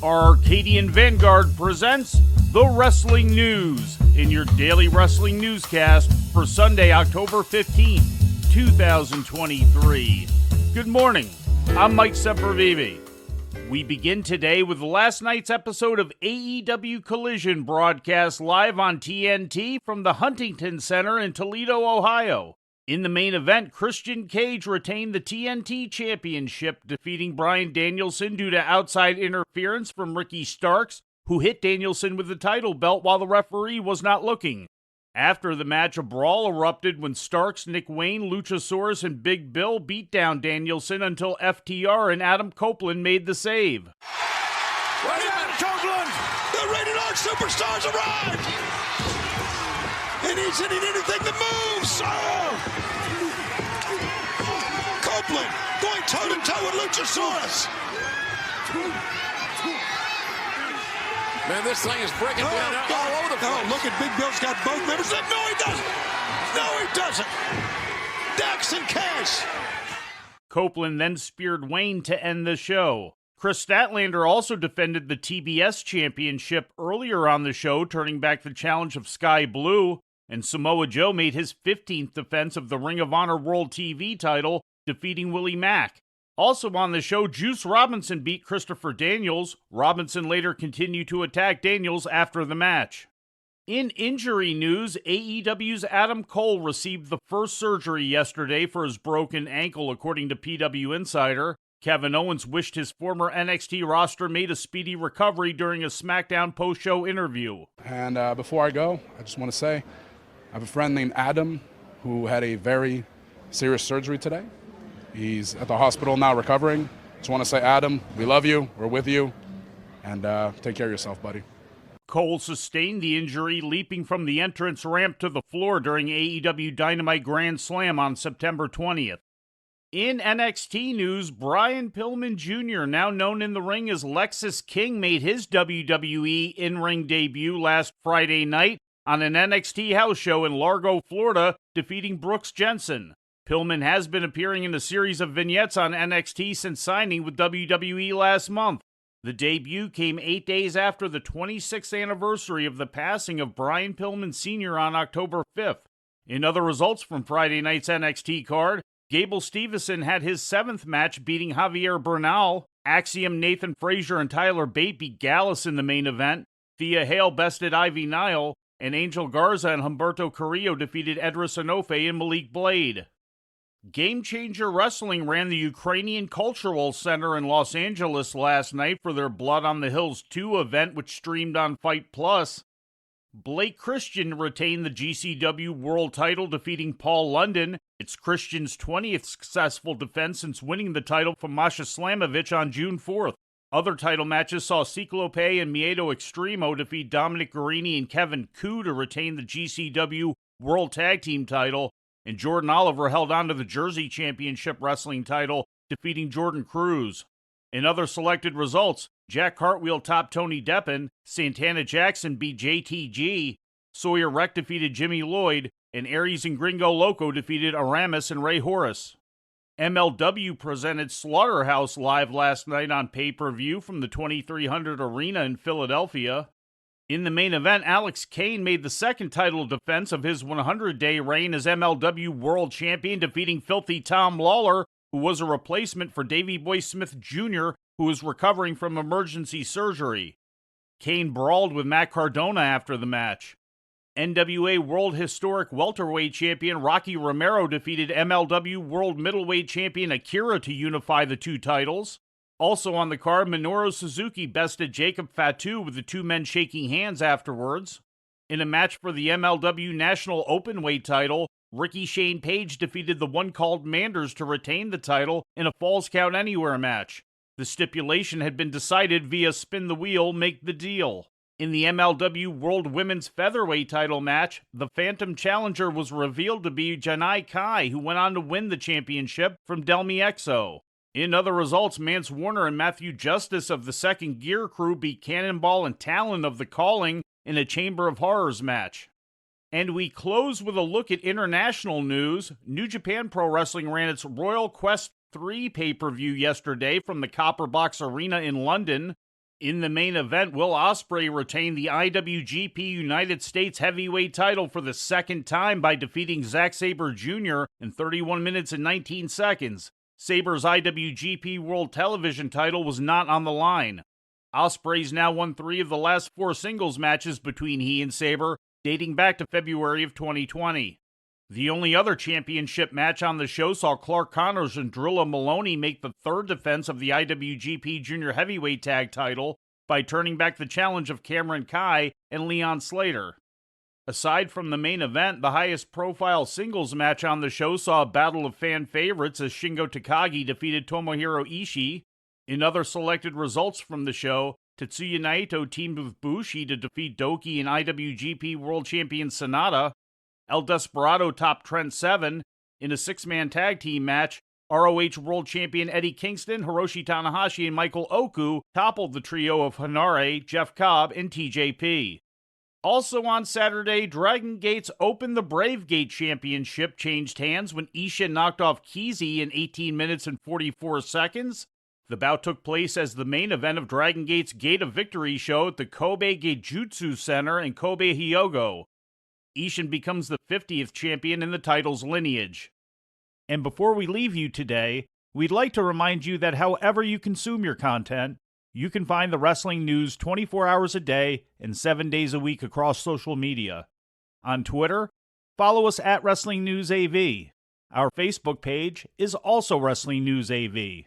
Arcadian Vanguard presents The Wrestling News in your daily wrestling newscast for Sunday, October 15th, 2023. Good morning, I'm Mike Sempervive. We begin today with last night's episode of AEW Collision broadcast live on TNT from the Huntington Center in Toledo, Ohio. In the main event, Christian Cage retained the TNT Championship, defeating Bryan Danielson due to outside interference from Ricky Starks, who hit Danielson with the title belt while the referee was not looking. After the match, a brawl erupted when Starks, Nick Wayne, Luchasaurus, and Big Bill beat down Danielson until FTR and Adam Copeland made the save. Wait a minute, Copeland! The Rated R Superstars arrived! And he's hitting anything that moves! Oh! Copeland going toe-to-toe with Luchasaurus! Man, this thing is breaking down all over the place. Oh, look at Big Bill's got both members. No, he doesn't! No, he doesn't! Dax and Cash! Copeland then speared Wayne to end the show. Chris Statlander also defended the TBS Championship earlier on the show, turning back the challenge of Sky Blue, and Samoa Joe made his 15th defense of the Ring of Honor World TV title, defeating Willie Mack. Also on the show, Juice Robinson beat Christopher Daniels. Robinson later continued to attack Daniels after the match. In injury news, AEW's Adam Cole received the first surgery yesterday for his broken ankle, according to PW Insider. Kevin Owens wished his former NXT roster mate a speedy recovery during a SmackDown post-show interview. And before I go, I just want to say, I have a friend named Adam who had a very serious surgery today. He's at the hospital now recovering. Just want to say, Adam, we love you, we're with you, and take care of yourself, buddy. Cole sustained the injury leaping from the entrance ramp to the floor during AEW Dynamite Grand Slam on September 20th. In NXT news, Brian Pillman Jr., now known in the ring as Lexis King, made his WWE in-ring debut last Friday night on an NXT house show in Largo, Florida, defeating Brooks Jensen. Pillman has been appearing in a series of vignettes on NXT since signing with WWE last month. The debut came 8 days after the 26th anniversary of the passing of Brian Pillman Sr. on October 5th. In other results from Friday night's NXT card, Gable Steveson had his 7th match, beating Javier Bernal. Axiom, Nathan Frazier, and Tyler Bate beat Gallus in the main event. Thea Hale bested Ivy Nile, and Angel Garza and Humberto Carrillo defeated Edris Enofe and Malik Blade. Game Changer Wrestling ran the Ukrainian Cultural Center in Los Angeles last night for their Blood on the Hills 2 event, which streamed on Fight Plus. Blake Christian retained the GCW World title, defeating Paul London. It's Christian's 20th successful defense since winning the title from Masha Slamovich on June 4th. Other title matches saw Ciclope and Miedo Extremo defeat Dominic Guarini and Kevin Koo to retain the GCW World Tag Team title, and Jordan Oliver held on to the Jersey Championship Wrestling title, defeating Jordan Cruz. In other selected results, Jack Cartwheel topped Tony Deppen, Santana Jackson beat JTG, Sawyer Wreck defeated Jimmy Lloyd, and Aries and Gringo Loco defeated Aramis and Ray Horace. MLW presented Slaughterhouse live last night on pay-per-view from the 2300 Arena in Philadelphia. In the main event, Alex Kane made the second title defense of his 100-day reign as MLW World Champion, defeating Filthy Tom Lawler, who was a replacement for Davey Boy Smith Jr., who was recovering from emergency surgery. Kane brawled with Matt Cardona after the match. NWA World Historic Welterweight Champion Rocky Romero defeated MLW World Middleweight Champion Akira to unify the two titles. Also on the card, Minoru Suzuki bested Jacob Fatu with the two men shaking hands afterwards. In a match for the MLW National Openweight title, Ricky Shane Page defeated the one called Manders to retain the title in a Falls Count Anywhere match. The stipulation had been decided via spin the wheel, make the deal. In the MLW World Women's Featherweight title match, the Phantom Challenger was revealed to be Janai Kai, who went on to win the championship from Delmi Exo. In other results, Mance Warner and Matthew Justice of the Second Gear crew beat Cannonball and Talon of the Calling in a Chamber of Horrors match. And we close with a look at international news. New Japan Pro Wrestling ran its Royal Quest 3 pay-per-view yesterday from the Copper Box Arena in London. In the main event, Will Ospreay retained the IWGP United States Heavyweight title for the second time by defeating Zack Sabre Jr. in 31 minutes and 19 seconds. Sabre's IWGP World Television title was not on the line. Ospreay's now won 3 of the last 4 singles matches between he and Sabre, dating back to February of 2020. The only other championship match on the show saw Clark Connors and Drilla Maloney make the third defense of the IWGP Junior Heavyweight Tag title by turning back the challenge of Cameron Kai and Leon Slater. Aside from the main event, the highest profile singles match on the show saw a battle of fan favorites as Shingo Takagi defeated Tomohiro Ishii. In other selected results from the show, Tetsuya Naito teamed with Bushi to defeat Doki and IWGP World Champion Sonata. El Desperado topped Trent Seven. In a 6-man tag team match, ROH World Champion Eddie Kingston, Hiroshi Tanahashi, and Michael Oku toppled the trio of Hanare, Jeff Cobb, and TJP. Also on Saturday, Dragon Gate's Open the Brave Gate Championship changed hands when Isha knocked off Kizi in 18 minutes and 44 seconds. The bout took place as the main event of Dragon Gate's Gate of Victory show at the Kobe Geijutsu Center in Kobe, Hyogo. Ishin becomes the 50th champion in the title's lineage. And before we leave you today, we'd like to remind you that however you consume your content, you can find the wrestling news 24 hours a day and 7 days a week across social media. On Twitter, follow us at Wrestling News AV. Our Facebook page is also Wrestling News AV.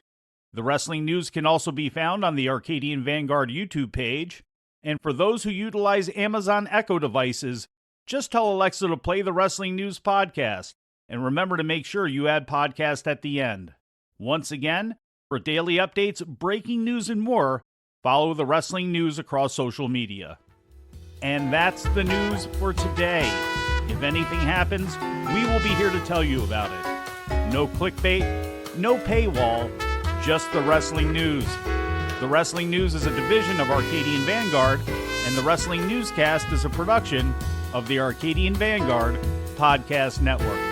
The Wrestling News can also be found on the Arcadian Vanguard YouTube page. And for those who utilize Amazon Echo devices, just tell Alexa to play the Wrestling News podcast. And remember to make sure you add podcast at the end. Once again, for daily updates, breaking news, and more, follow the Wrestling News across social media. And that's the news for today. If anything happens, we will be here to tell you about it. No clickbait, no paywall, just the Wrestling News. The Wrestling News is a division of Arcadian Vanguard, and the Wrestling Newscast is a production of the Arcadian Vanguard Podcast Network.